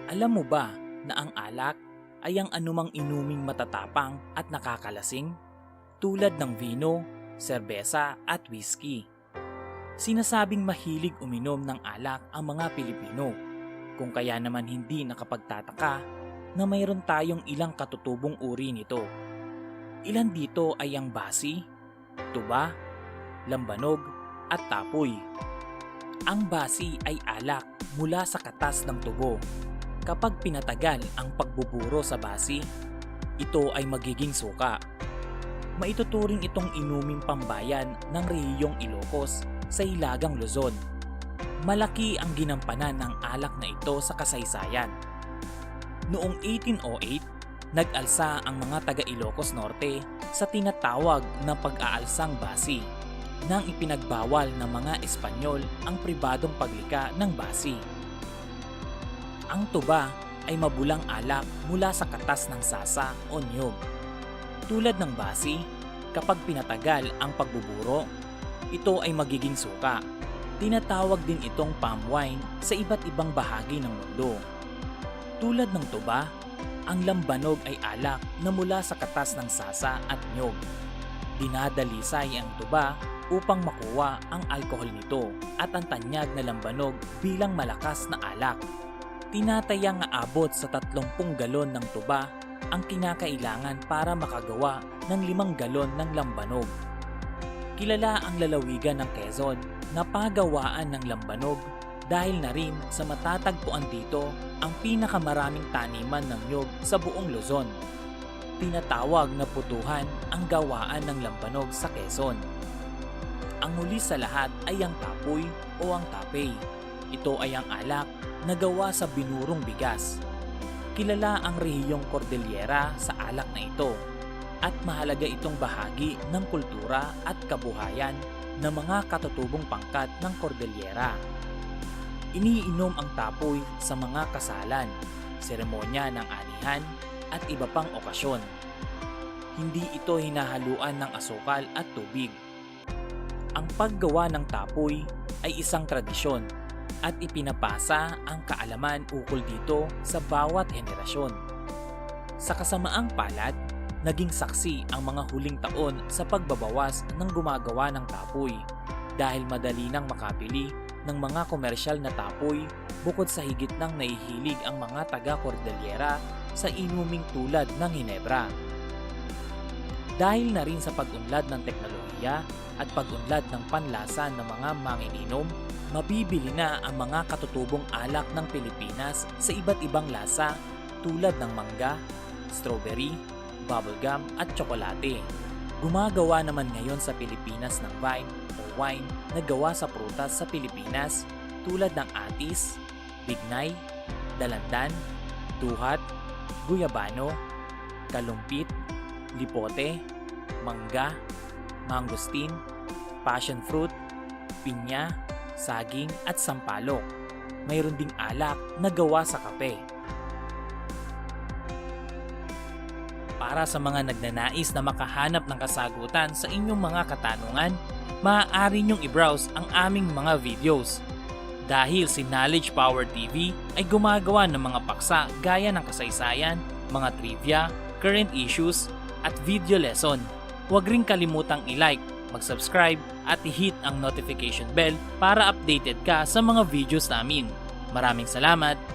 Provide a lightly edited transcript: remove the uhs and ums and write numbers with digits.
Alam mo ba na ang alak ay ang anumang inuming matatapang at nakakalasing? Tulad ng vino, serbesa at whiskey. Sinasabing mahilig uminom ng alak ang mga Pilipino, kung kaya naman hindi nakapagtataka na mayroon tayong ilang katutubong uri nito. Ilan dito ay ang basi, tuba, lambanog at tapoy. Ang basi ay alak mula sa katas ng tubo. Kapag pinatagal ang pagbuburo sa basi, ito ay magiging suka. Maituturing itong inuming pambayan ng rehiyong Ilocos sa Hilagang Luzon. Malaki ang ginampanan ng alak na ito sa kasaysayan. Noong 1808, nag-alsa ang mga taga Ilocos Norte sa tinatawag na pag-aalsang basi nang ipinagbawal ng mga Espanyol ang pribadong paglika ng basi. Ang tuba ay mabulang alak mula sa katas ng sasa o niyog. Tulad ng basi, kapag pinatagal ang pagbuburo, ito ay magiging suka. Tinatawag din itong palm wine sa iba't ibang bahagi ng mundo. Tulad ng tuba, ang lambanog ay alak na mula sa katas ng sasa at niyog. Dinadalisay ang tuba upang makuha ang alkohol nito at ang tanyag na lambanog bilang malakas na alak. Tinatayang aabot sa 30 galon ng tuba ang kinakailangan para makagawa ng 5 galon ng lambanog. Kilala ang lalawigan ng Quezon na pagawaan ng lambanog dahil na rin sa matatagpuan dito ang pinakamaraming taniman ng nyog sa buong Luzon. Tinatawag na putuhan ang gawaan ng lambanog sa Quezon. Ang huli sa lahat ay ang tapoy o ang tapay. Ito ay ang alak na gawa sa binurong bigas. Kilala ang rehiyong Cordillera sa alak na ito at mahalaga itong bahagi ng kultura at kabuhayan ng mga katutubong pangkat ng Cordillera. Iniinom ang tapoy sa mga kasalan, seremonya ng anihan at iba pang okasyon. Hindi ito hinahaluan ng asukal at tubig. Ang paggawa ng tapoy ay isang tradisyon at ipinapasa ang kaalaman ukol dito sa bawat henerasyon. Sa kasamaang palad, naging saksi ang mga huling taon sa pagbabawas ng gumagawa ng tapoy dahil madali nang makabili ng mga komersyal na tapoy bukod sa higit nang nahihilig ang mga taga-Cordillera sa inuming tulad ng Hinebra. Dahil na rin sa pag-unlad ng teknolohiya at pag-unlad ng panlasa ng mga manginginom, mabibili na ang mga katutubong alak ng Pilipinas sa iba't ibang lasa tulad ng mangga, strawberry, bubblegum at tsokolate. Gumagawa naman ngayon sa Pilipinas ng vine o wine na gawa sa prutas sa Pilipinas tulad ng atis, bignay, dalandan, duhat, guyabano, kalumpit, lipote, mangga, mangosteen, passion fruit, pinya, saging at sampalok. Mayroon ding alak na gawa sa kape. Para sa mga nagnanais na makahanap ng kasagutan sa inyong mga katanungan, maaari niyong i-browse ang aming mga videos. Dahil si Knowledge Power TV ay gumagawa ng mga paksa gaya ng kasaysayan, mga trivia, current issues, at video lesson. Huwag ring kalimutang i-like, mag-subscribe at i-hit ang notification bell para updated ka sa mga videos namin. Maraming salamat!